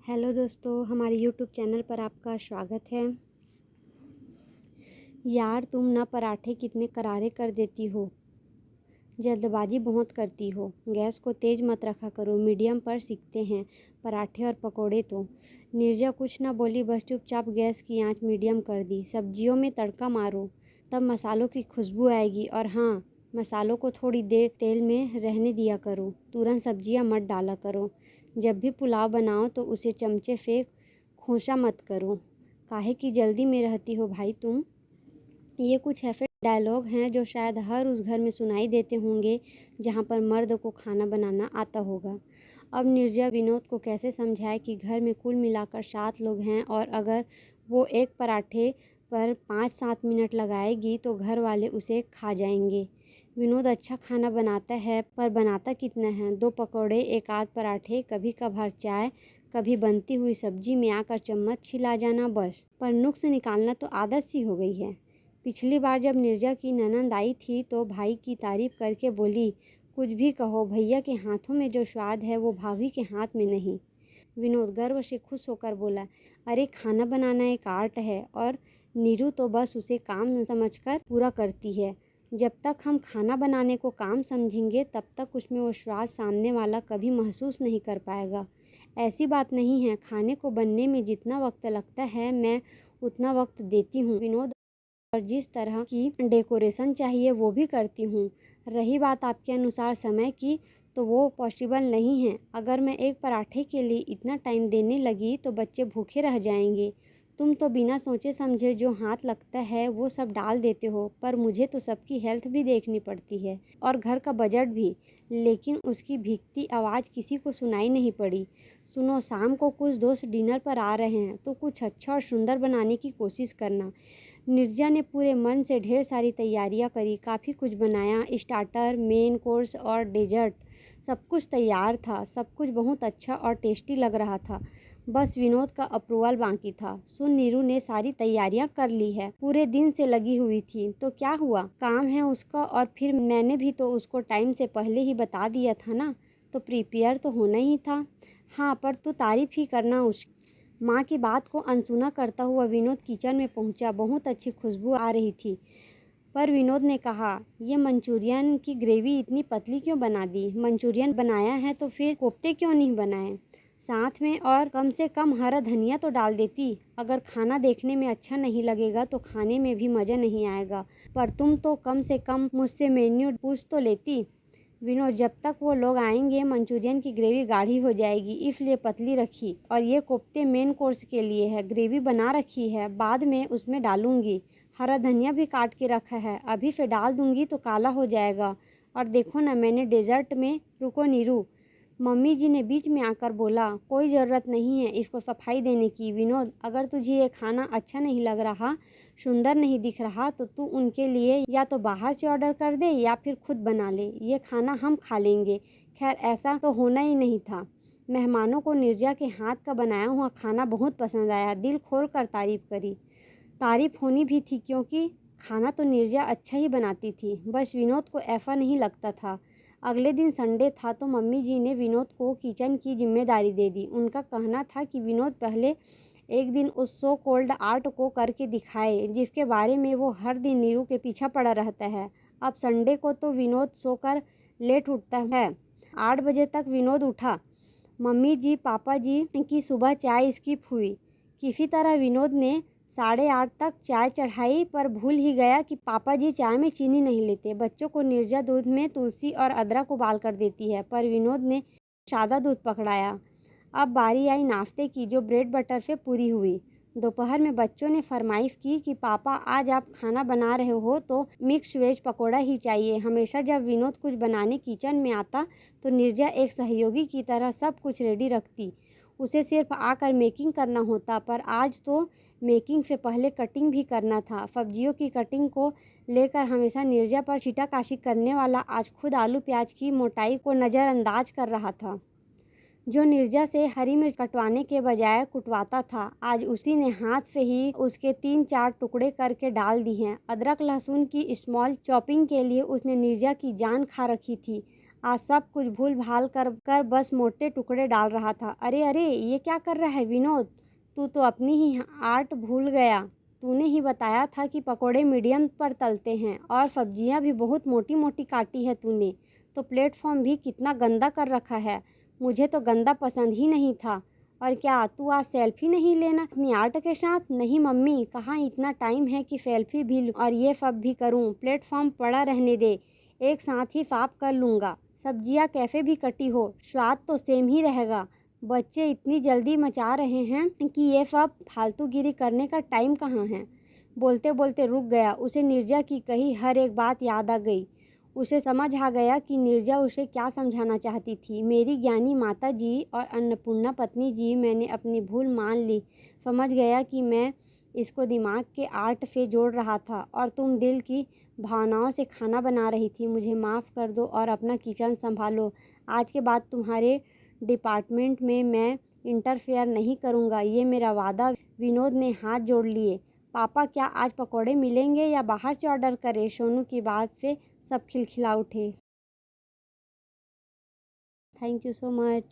Hello दोस्तों, हमारे YouTube channel पर आपका स्वागत है। यार तुम ना पराठे कितने करारे कर देती हो। जल्दबाजी बहुत करती हो। गैस को तेज़ मत रखा करो, मीडियम पर सीखते हैं पराठे और पकोड़े तो। नीरजा कुछ ना बोली, बस चुपचाप गैस की आंच मीडियम कर दी। सब्जियों में तड़का मारो, तब मसालों की खुशबू आएगी। और हाँ, मसालों को थोड़ी देर तेल में रहने दिया करो, तुरंत सब्जियां मत डाला करो। जब भी पुलाव बनाओ तो उसे चमचे फेंक खोसा मत करो। काहे की जल्दी में रहती हो भाई तुम। ये कुछ ऐसे डायलॉग हैं जो शायद हर उस घर में सुनाई देते होंगे जहाँ पर मर्द को खाना बनाना आता होगा। अब नीरजा विनोद को कैसे समझाए कि घर में कुल मिलाकर 7 लोग हैं और अगर वो एक पराठे पर 5-7 मिनट लगाएगी तो घर वाले उसे खा जाएंगे। विनोद अच्छा खाना बनाता है, पर बनाता कितना है। 2 पकौड़े, एक आध पराठे, कभी कभार चाय, कभी बनती हुई सब्जी में आकर चम्मच छिला जाना, बस। पर नुक्स निकालना तो आदत सी हो गई है। पिछली बार जब नीरजा की ननंद आई थी तो भाई की तारीफ करके बोली, कुछ भी कहो, भैया के हाथों में जो स्वाद है वो भाभी के हाथ में नहीं। विनोद गर्व से खुश होकर बोला, अरे खाना बनाना एक आर्ट है और नीरू तो बस उसे काम समझकर पूरा करती है। जब तक हम खाना बनाने को काम समझेंगे तब तक उसमें वो स्वाद सामने वाला कभी महसूस नहीं कर पाएगा। ऐसी बात नहीं है, खाने को बनने में जितना वक्त लगता है मैं उतना वक्त देती हूँ विनोद, और जिस तरह की डेकोरेशन चाहिए वो भी करती हूँ। रही बात आपके अनुसार समय की, तो वो पॉसिबल नहीं है। अगर मैं एक पराठे के लिए इतना टाइम देने लगी तो बच्चे भूखे रह जाएंगे। तुम तो बिना सोचे समझे जो हाथ लगता है वो सब डाल देते हो, पर मुझे तो सबकी हेल्थ भी देखनी पड़ती है और घर का बजट भी। लेकिन उसकी भीगती आवाज़ किसी को सुनाई नहीं पड़ी। सुनो, शाम को कुछ दोस्त डिनर पर आ रहे हैं तो कुछ अच्छा और सुंदर बनाने की कोशिश करना। नीरजा ने पूरे मन से ढेर सारी तैयारियां करी, काफ़ी कुछ बनाया। स्टार्टर, मेन कोर्स और डेजर्ट सब कुछ तैयार था। सब कुछ बहुत अच्छा और टेस्टी लग रहा था। बस विनोद का अप्रूवल बाकी था। सुन, नीरू ने सारी तैयारियां कर ली है, पूरे दिन से लगी हुई थी, तो क्या हुआ, काम है उसका। और फिर मैंने भी तो उसको टाइम से पहले ही बता दिया था ना, तो प्रिपेयर तो होना ही था। हाँ, पर तू तारीफ ही करना उसकी। माँ की बात को अनसुना करता हुआ विनोद किचन में पहुंचा। बहुत अच्छी खुशबू आ रही थी, पर विनोद ने कहा, ये मंचूरियन की ग्रेवी इतनी पतली क्यों बना दी। मंचूरियन बनाया है तो फिर कोफ्ते क्यों नहीं बनाए साथ में, और कम से कम हरा धनिया तो डाल देती। अगर खाना देखने में अच्छा नहीं लगेगा तो खाने में भी मज़ा नहीं आएगा। पर तुम तो कम से कम मुझसे मेन्यू पूछ तो लेती। विनोद, जब तक वो लोग आएंगे मंचूरियन की ग्रेवी गाढ़ी हो जाएगी, इसलिए पतली रखी। और ये कोफ्ते मेन कोर्स के लिए है, ग्रेवी बना रखी है, बाद में उसमें डालूंगी। हरा धनिया भी काट के रखा है, अभी से डाल दूंगी तो काला हो जाएगा। और देखो ना, मैंने डेजर्ट में, रुको नीरू, मम्मी जी ने बीच में आकर बोला, कोई ज़रूरत नहीं है इसको सफाई देने की। विनोद, अगर तुझे ये खाना अच्छा नहीं लग रहा, सुंदर नहीं दिख रहा, तो तू उनके लिए या तो बाहर से ऑर्डर कर दे या फिर खुद बना ले। ये खाना हम खा लेंगे। खैर, ऐसा तो होना ही नहीं था। मेहमानों को नीरजा के हाथ का बनाया हुआ खाना बहुत पसंद आया, दिल खोल कर तारीफ करी। तारीफ होनी भी थी क्योंकि खाना तो नीरजा अच्छा ही बनाती थी, बस विनोद को ऐसा नहीं लगता था। अगले दिन संडे था तो मम्मी जी ने विनोद को किचन की जिम्मेदारी दे दी। उनका कहना था कि विनोद पहले एक दिन उस सो कोल्ड आर्ट को करके दिखाए जिसके बारे में वो हर दिन नीरू के पीछा पड़ा रहता है। अब संडे को तो विनोद सोकर लेट उठता है। 8 बजे तक विनोद उठा। मम्मी जी पापा जी की सुबह चाय स्किप हुई। किसी तरह विनोद ने 8:30 तक चाय चढ़ाई, पर भूल ही गया कि पापा जी चाय में चीनी नहीं लेते। बच्चों को नीरजा दूध में तुलसी और अदरक उबाल कर देती है, पर विनोद ने सादा दूध पकड़ाया। अब बारी आई नाश्ते की, जो ब्रेड बटर से पूरी हुई। दोपहर में बच्चों ने फरमाइश की कि पापा आज आप खाना बना रहे हो तो मिक्स वेज पकौड़ा ही चाहिए। हमेशा जब विनोद कुछ बनाने किचन में आता तो नीरजा एक सहयोगी की तरह सब कुछ रेडी रखती, उसे सिर्फ आकर मेकिंग करना होता। पर आज तो मेकिंग से पहले कटिंग भी करना था। सब्जियों की कटिंग को लेकर हमेशा नीरजा पर छीटाकाशी करने वाला आज खुद आलू प्याज की मोटाई को नज़रअंदाज कर रहा था। जो नीरजा से हरी मिर्च कटवाने के बजाय कुटवाता था, आज उसी ने हाथ से ही उसके 3-4 टुकड़े करके डाल दी हैं। अदरक लहसुन की स्मॉल चॉपिंग के लिए उसने नीरजा की जान खा रखी थी। आज सब कुछ भूल भाल कर बस मोटे टुकड़े डाल रहा था। अरे अरे, ये क्या कर रहा है विनोद? तू तो अपनी ही आर्ट भूल गया। तूने ही बताया था कि पकोड़े मीडियम पर तलते हैं और सब्जियां भी बहुत मोटी मोटी काटी है तूने। तो प्लेटफॉर्म भी कितना गंदा कर रखा है। मुझे तो गंदा पसंद ही नहीं था। और क्या तू आज सेल्फी नहीं लेना अपनी आर्ट के साथ? नहीं मम्मी, कहाँ इतना टाइम है कि सेल्फी भी लूँ और ये सब भी करूँ। प्लेटफॉर्म पड़ा रहने दे, एक साथ ही साफ कर लूँगा। सब्जियाँ कैसे भी कटी हो, स्वाद तो सेम ही रहेगा। बच्चे इतनी जल्दी मचा रहे हैं कि ये सब फालतूगिरी करने का टाइम कहाँ है। बोलते बोलते रुक गया। उसे नीरजा की कही हर एक बात याद आ गई। उसे समझ आ गया कि नीरजा उसे क्या समझाना चाहती थी। मेरी ज्ञानी माता जी और अन्नपूर्णा पत्नी जी, मैंने अपनी भूल मान ली। समझ गया कि मैं इसको दिमाग के आर्ट से जोड़ रहा था और तुम दिल की भावनाओं से खाना बना रही थी। मुझे माफ़ कर दो और अपना किचन संभालो। आज के बाद तुम्हारे डिपार्टमेंट में मैं इंटरफेयर नहीं करूँगा, ये मेरा वादा। विनोद ने हाथ जोड़ लिए। पापा, क्या आज पकौड़े मिलेंगे या बाहर से ऑर्डर करें? सोनू की बात से सब खिलखिला उठे। Thank you so much.